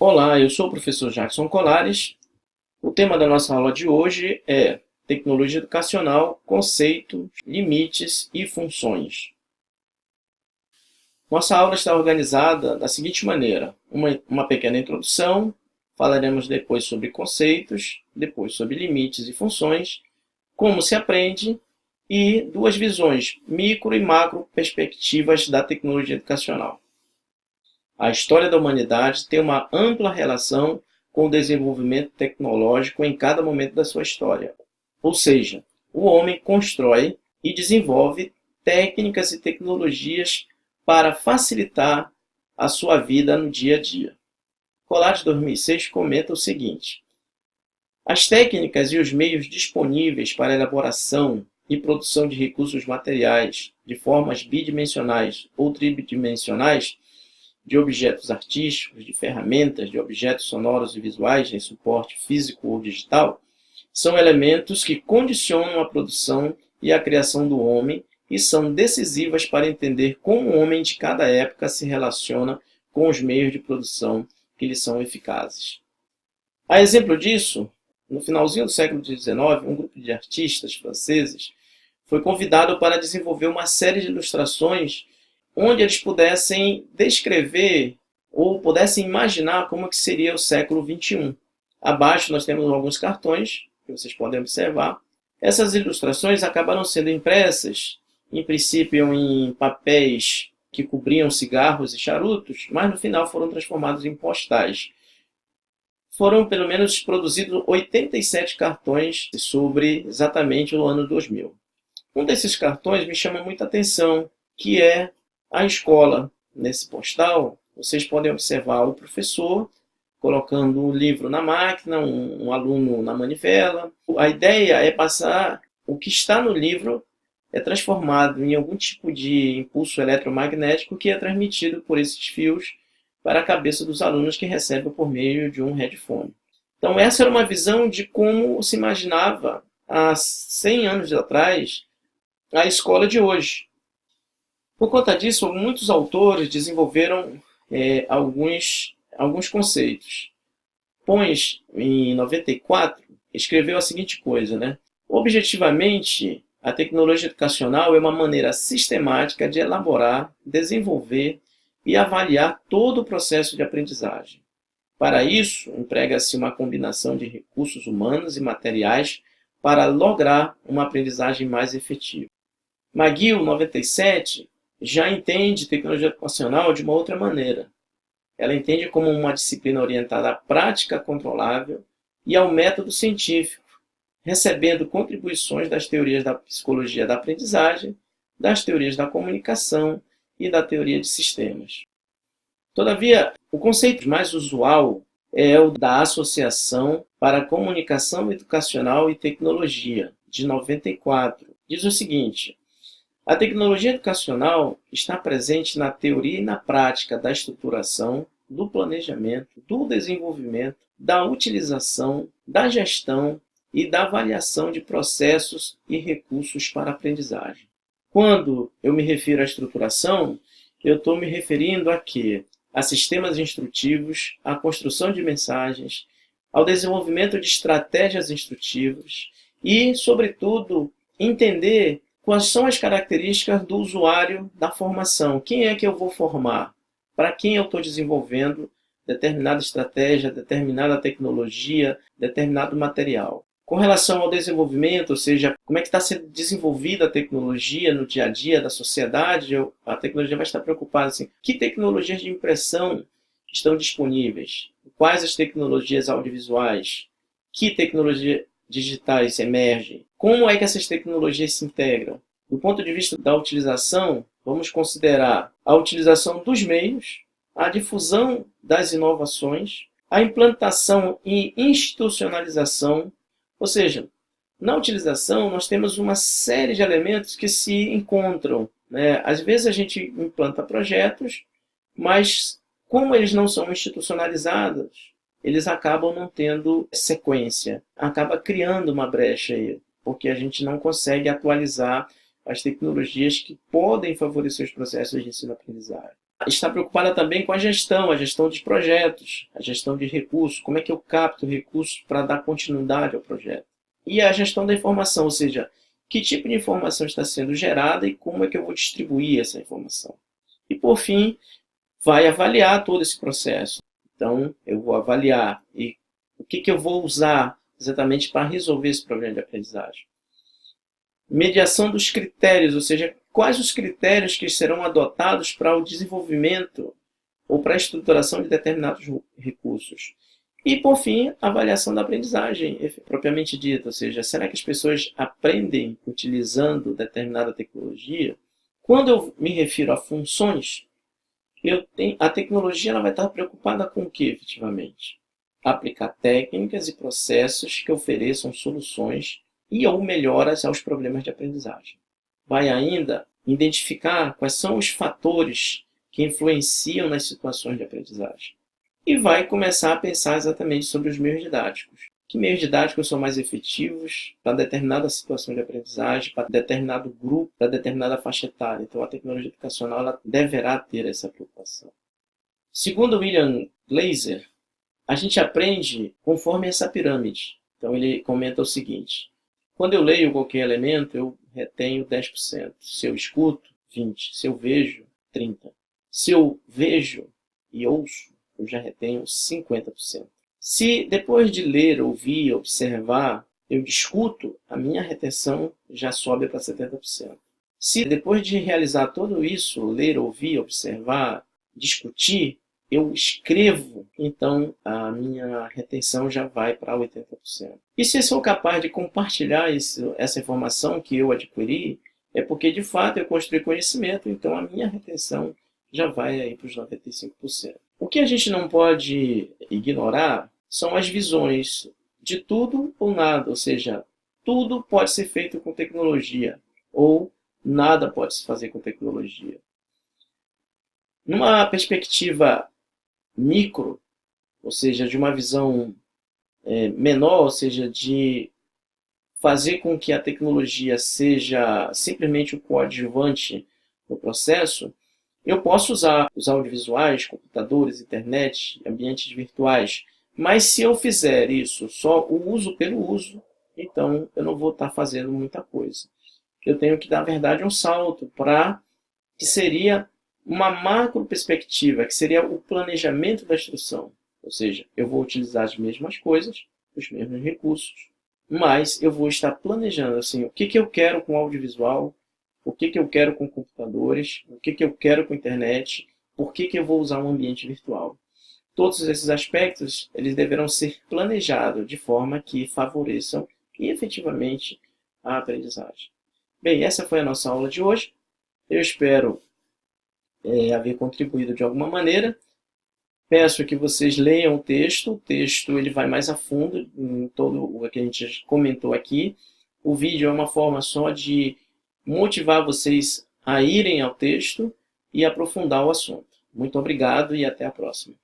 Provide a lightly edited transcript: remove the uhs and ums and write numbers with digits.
Olá, eu sou o professor Jackson Colares. O tema da nossa aula de hoje é Tecnologia Educacional, Conceitos, Limites e Funções. Nossa aula está organizada da seguinte maneira: uma pequena introdução, falaremos depois sobre conceitos, depois sobre limites e funções, como se aprende e duas visões, micro e macro perspectivas da tecnologia educacional. A história da humanidade tem uma ampla relação com o desenvolvimento tecnológico em cada momento da sua história. Ou seja, o homem constrói e desenvolve técnicas e tecnologias para facilitar a sua vida no dia a dia. Colares 2006 comenta o seguinte: as técnicas e os meios disponíveis para elaboração e produção de recursos materiais de formas bidimensionais ou tridimensionais, de objetos artísticos, de ferramentas, de objetos sonoros e visuais em suporte físico ou digital, são elementos que condicionam a produção e a criação do homem e são decisivas para entender como o homem de cada época se relaciona com os meios de produção que lhe são eficazes. A exemplo disso, no finalzinho do século XIX, um grupo de artistas franceses foi convidado para desenvolver uma série de ilustrações onde eles pudessem descrever ou pudessem imaginar como que seria o século XXI. Abaixo nós temos alguns cartões, que vocês podem observar. Essas ilustrações acabaram sendo impressas, em princípio em papéis que cobriam cigarros e charutos, mas no final foram transformados em postais. Foram pelo menos produzidos 87 cartões sobre exatamente o ano 2000. Um desses cartões me chama muita atenção, que é a escola. Nesse postal, vocês podem observar o professor colocando o livro na máquina, um aluno na manivela. A ideia é passar o que está no livro, é transformado em algum tipo de impulso eletromagnético que é transmitido por esses fios para a cabeça dos alunos que recebem por meio de um headphone. Então essa era uma visão de como se imaginava há 100 anos atrás a escola de hoje. Por conta disso, muitos autores desenvolveram alguns conceitos. Pons, em 94, escreveu a seguinte coisa, né? Objetivamente, a tecnologia educacional é uma maneira sistemática de elaborar, desenvolver e avaliar todo o processo de aprendizagem. Para isso, emprega-se uma combinação de recursos humanos e materiais para lograr uma aprendizagem mais efetiva. McGill, 97, já entende tecnologia educacional de uma outra maneira. Ela entende como uma disciplina orientada à prática controlável e ao método científico, recebendo contribuições das teorias da psicologia da aprendizagem, das teorias da comunicação e da teoria de sistemas. Todavia, o conceito mais usual é o da Associação para a Comunicação Educacional e Tecnologia, de 94. Diz o seguinte: a tecnologia educacional está presente na teoria e na prática da estruturação, do planejamento, do desenvolvimento, da utilização, da gestão e da avaliação de processos e recursos para a aprendizagem. Quando eu me refiro à estruturação, eu estou me referindo a quê? A sistemas instrutivos, à construção de mensagens, ao desenvolvimento de estratégias instrutivas e, sobretudo, entender quais são as características do usuário da formação. Quem é que eu vou formar? Para quem eu estou desenvolvendo determinada estratégia, determinada tecnologia, determinado material. Com relação ao desenvolvimento, ou seja, como é que está sendo desenvolvida a tecnologia no dia a dia da sociedade, a tecnologia vai estar preocupada assim, que tecnologias de impressão estão disponíveis? Quais as tecnologias audiovisuais? Que tecnologias digitais emergem? Como é que essas tecnologias se integram? Do ponto de vista da utilização, vamos considerar a utilização dos meios, a difusão das inovações, a implantação e institucionalização. Ou seja, na utilização nós temos uma série de elementos que se encontram, né? Às vezes a gente implanta projetos, mas como eles não são institucionalizados, eles acabam não tendo sequência, acaba criando uma brecha aí, porque a gente não consegue atualizar as tecnologias que podem favorecer os processos de ensino-aprendizagem. Está preocupada também com a gestão de projetos, a gestão de recursos, como é que eu capto recursos para dar continuidade ao projeto. E a gestão da informação, ou seja, que tipo de informação está sendo gerada e como é que eu vou distribuir essa informação. E por fim, vai avaliar todo esse processo. Então, eu vou avaliar e o que eu vou usar exatamente para resolver esse problema de aprendizagem. Mediação dos critérios, ou seja, quais os critérios que serão adotados para o desenvolvimento ou para a estruturação de determinados recursos. E, por fim, a avaliação da aprendizagem, propriamente dita, ou seja, será que as pessoas aprendem utilizando determinada tecnologia? Quando eu me refiro a funções, a tecnologia ela vai estar preocupada com o que, efetivamente? Aplicar técnicas e processos que ofereçam soluções e ou melhoras aos problemas de aprendizagem. Vai ainda identificar quais são os fatores que influenciam nas situações de aprendizagem. E vai começar a pensar exatamente sobre os meios didáticos. Que meios didáticos são mais efetivos para determinada situação de aprendizagem, para determinado grupo, para determinada faixa etária. Então, a tecnologia educacional ela deverá ter essa preocupação. Segundo William Glasser, a gente aprende conforme essa pirâmide. Então, ele comenta o seguinte: quando eu leio qualquer elemento, eu retenho 10%. Se eu escuto, 20%. Se eu vejo, 30%. Se eu vejo e ouço, eu já retenho 50%. Se depois de ler, ouvir, observar, eu discuto, a minha retenção já sobe para 70%. Se depois de realizar tudo isso, ler, ouvir, observar, discutir, eu escrevo, então a minha retenção já vai para 80%. E se eu sou capaz de compartilhar essa informação que eu adquiri, é porque de fato eu construí conhecimento, então a minha retenção já vai aí para os 95%. O que a gente não pode ignorar são as visões de tudo ou nada, ou seja, tudo pode ser feito com tecnologia ou nada pode se fazer com tecnologia. Numa perspectiva micro, ou seja, de uma visão menor, ou seja, de fazer com que a tecnologia seja simplesmente o coadjuvante no processo, eu posso usar os audiovisuais, computadores, internet, ambientes virtuais, mas se eu fizer isso só o uso pelo uso, então eu não vou estar fazendo muita coisa. Eu tenho que, na verdade, um salto para que seria uma macro perspectiva, que seria o planejamento da instrução. Ou seja, eu vou utilizar as mesmas coisas, os mesmos recursos, mas eu vou estar planejando assim, o que eu quero com audiovisual, o que eu quero com computadores, o que eu quero com internet, por que eu vou usar um ambiente virtual. Todos esses aspectos eles deverão ser planejados de forma que favoreçam efetivamente a aprendizagem. Bem, essa foi a nossa aula de hoje. Eu espero haver contribuído de alguma maneira. Peço que vocês leiam o texto ele vai mais a fundo em todo o que a gente comentou aqui. O vídeo é uma forma só de motivar vocês a irem ao texto e aprofundar o assunto. Muito obrigado e até a próxima.